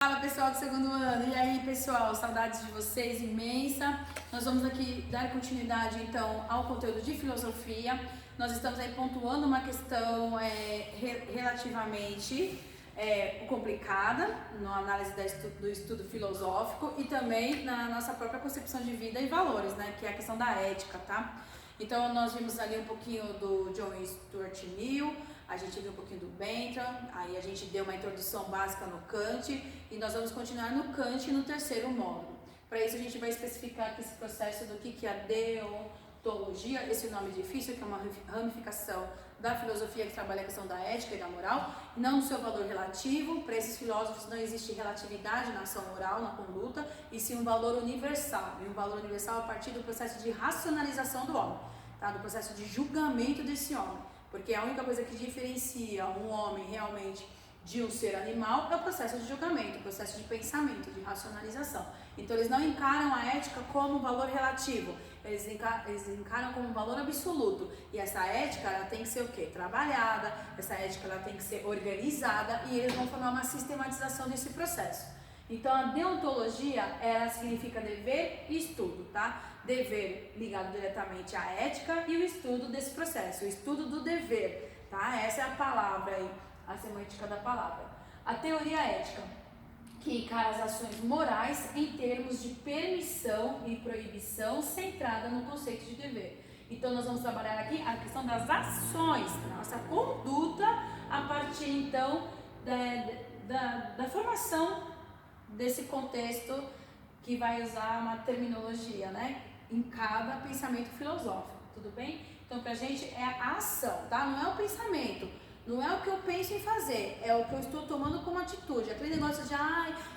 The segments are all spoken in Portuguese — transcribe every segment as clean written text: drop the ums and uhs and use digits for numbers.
Fala pessoal do segundo ano, e aí pessoal, saudades de vocês, imensa. Nós vamos aqui dar continuidade então ao conteúdo de filosofia. Nós estamos aí pontuando uma questão relativamente complicada na análise do estudo filosófico e também na nossa própria concepção de vida e valores, né, que é a questão da ética, tá? Então nós vimos ali um pouquinho do John Stuart Mill, a gente viu um pouquinho do Bentham, aí a gente deu uma introdução básica no Kant e nós vamos continuar no Kant no terceiro módulo. Para isso a gente vai especificar aqui esse processo do que é a deontologia, esse nome difícil, que é uma ramificação da filosofia que trabalha a questão da ética e da moral, não no seu valor relativo. Para esses filósofos não existe relatividade na ação moral, na conduta, e sim um valor universal, e um valor universal a partir do processo de racionalização do homem, tá? Do processo de julgamento desse homem. Porque a única coisa que diferencia um homem realmente de um ser animal é o processo de julgamento, o processo de pensamento, de racionalização. Então eles não encaram a ética como um valor relativo, eles encaram como um valor absoluto. E essa ética, ela tem que ser o quê? Trabalhada, essa ética ela tem que ser organizada e eles vão formar uma sistematização desse processo. Então a deontologia, ela significa dever e estudo, tá? Dever ligado diretamente à ética e o estudo desse processo, o estudo do dever, tá? Essa é a palavra aí, a semântica da palavra. A teoria ética, que encara as ações morais em termos de permissão e proibição centrada no conceito de dever. Então nós vamos trabalhar aqui a questão das ações, da nossa conduta, a partir então da formação desse contexto que vai usar uma terminologia, né, em cada pensamento filosófico, tudo bem? Então pra gente é a ação, tá? Não é o pensamento, não é o que eu penso em fazer, é o que eu estou tomando como atitude. Aquele negócio de,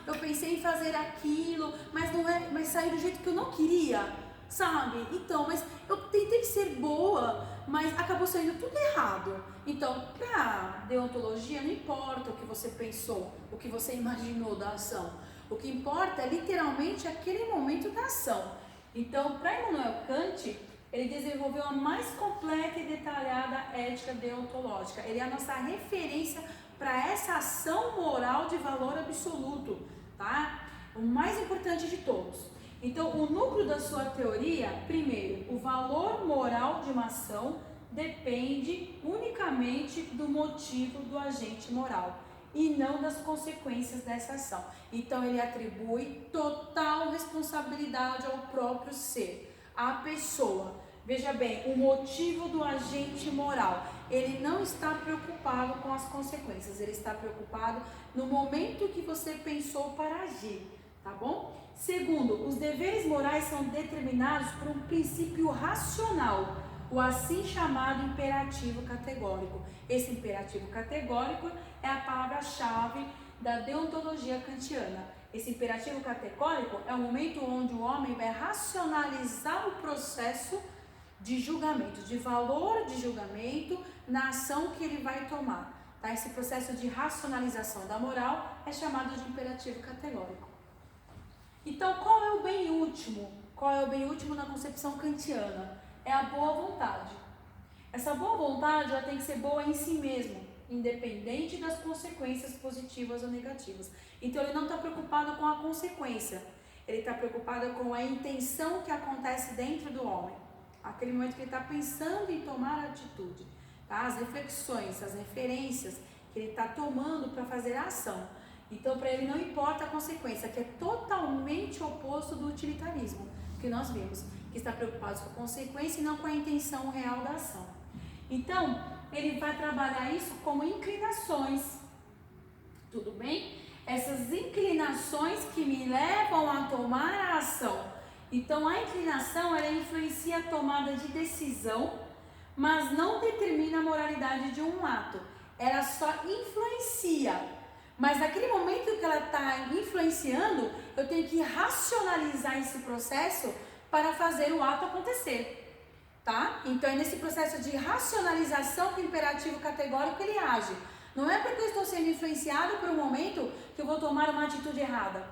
eu pensei em fazer aquilo, mas saiu do jeito que eu não queria, sabe? Então, mas eu tentei ser boa, mas acabou saindo tudo errado. Então, pra deontologia, não importa o que você pensou, o que você imaginou da ação. O que importa é literalmente aquele momento da ação. Então, para Immanuel Kant, ele desenvolveu a mais completa e detalhada ética deontológica. Ele é a nossa referência para essa ação moral de valor absoluto, tá? O mais importante de todos. Então, o núcleo da sua teoria, primeiro, o valor moral de uma ação depende unicamente do motivo do agente moral e não das consequências dessa ação. Então ele atribui total responsabilidade ao próprio ser, à pessoa. Veja bem, o motivo do agente moral, ele não está preocupado com as consequências, ele está preocupado no momento que você pensou para agir, tá bom? Segundo, os deveres morais são determinados por um princípio racional, o assim chamado imperativo categórico. Esse imperativo categórico é a palavra-chave da deontologia kantiana. Esse imperativo categórico é o momento onde o homem vai racionalizar o processo de julgamento, de valor de julgamento na ação que ele vai tomar. Tá? Esse processo de racionalização da moral é chamado de imperativo categórico. Então, qual é o bem último? Qual é o bem último na concepção kantiana? É a boa vontade. Essa boa vontade ela tem que ser boa em si mesmo, independente das consequências positivas ou negativas. Então ele não está preocupado com a consequência, ele está preocupado com a intenção que acontece dentro do homem, aquele momento que ele está pensando em tomar a atitude, tá? As reflexões, as referências que ele está tomando para fazer a ação. Então para ele não importa a consequência, que é totalmente oposto do utilitarismo que nós vimos, que está preocupado com a consequência e não com a intenção real da ação. Então, ele vai trabalhar isso como inclinações, tudo bem? Essas inclinações que me levam a tomar a ação. Então, a inclinação, ela influencia a tomada de decisão, mas não determina a moralidade de um ato. Ela só influencia. Mas naquele momento que ela está influenciando, eu tenho que racionalizar esse processo para fazer o ato acontecer, tá? Então é nesse processo de racionalização que o imperativo categórico ele age. Não é porque eu estou sendo influenciado por um momento que eu vou tomar uma atitude errada.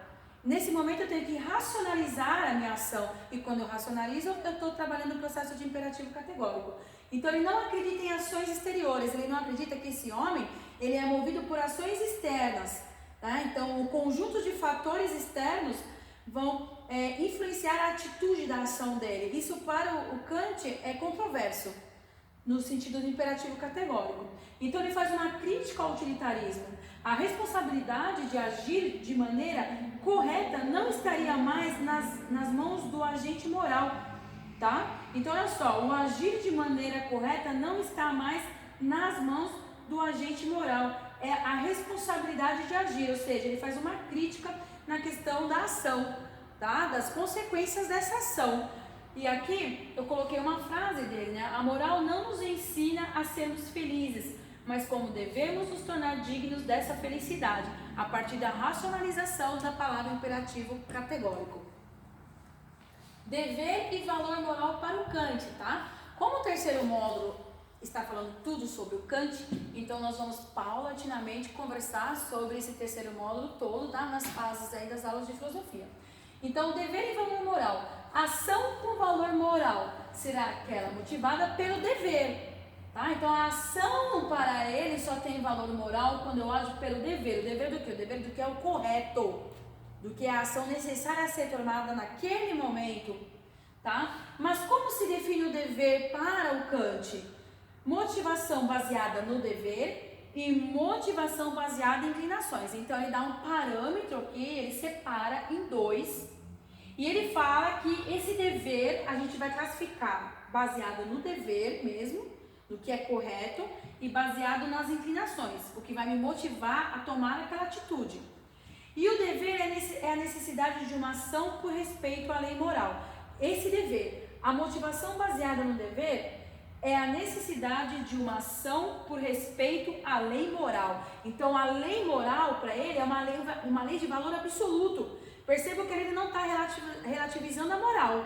Nesse momento eu tenho que racionalizar a minha ação e quando eu racionalizo eu estou trabalhando o processo de imperativo categórico. Então ele não acredita em ações exteriores, ele não acredita que esse homem ele é movido por ações externas, tá? Então, o conjunto de fatores externos vão influenciar a atitude da ação dele. Isso para o Kant é controverso, no sentido do imperativo categórico. Então ele faz uma crítica ao utilitarismo. A responsabilidade de agir de maneira correta não estaria mais nas mãos do agente moral, tá? Então olha só, o agir de maneira correta não está mais nas mãos do agente moral. É a responsabilidade de agir, ou seja, ele faz uma crítica na questão da ação, tá? Das consequências dessa ação. E aqui eu coloquei uma frase dele, né? A moral não nos ensina a sermos felizes, mas como devemos nos tornar dignos dessa felicidade, a partir da racionalização da palavra imperativo categórico. Dever e valor moral para o Kant, tá? Como o terceiro módulo está falando tudo sobre o Kant, então nós vamos paulatinamente conversar sobre esse terceiro módulo todo, tá? Nas fases aí das aulas de filosofia. Então, dever e valor moral. Ação com valor moral será aquela motivada pelo dever, tá? Então, a ação para ele só tem valor moral quando eu ajo pelo dever. O dever do quê? O dever do que é o correto, do que é a ação necessária a ser tomada naquele momento, tá? Mas como se define o dever para o Kant? Motivação baseada no dever e motivação baseada em inclinações. Então ele dá um parâmetro aqui, ele separa em dois e ele fala que esse dever a gente vai classificar baseado no dever mesmo, no que é correto, e baseado nas inclinações, o que vai me motivar a tomar aquela atitude. E o dever é a necessidade de uma ação por respeito à lei moral. Esse dever, a motivação baseada no dever, é a necessidade de uma ação por respeito à lei moral. Então, a lei moral, para ele, é uma lei de valor absoluto. Perceba que ele não está relativizando a moral,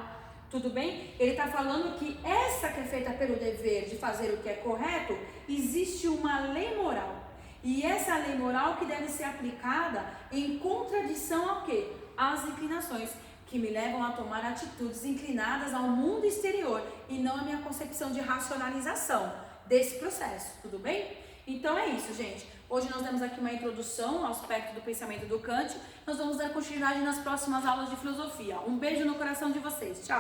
tudo bem? Ele está falando que essa que é feita pelo dever de fazer o que é correto, existe uma lei moral. E essa lei moral que deve ser aplicada em contradição ao quê? Às inclinações, que me levam a tomar atitudes inclinadas ao mundo exterior e não a minha concepção de racionalização desse processo, tudo bem? Então é isso, gente. Hoje nós demos aqui uma introdução ao aspecto do pensamento do Kant. Nós vamos dar continuidade nas próximas aulas de filosofia. Um beijo no coração de vocês. Tchau!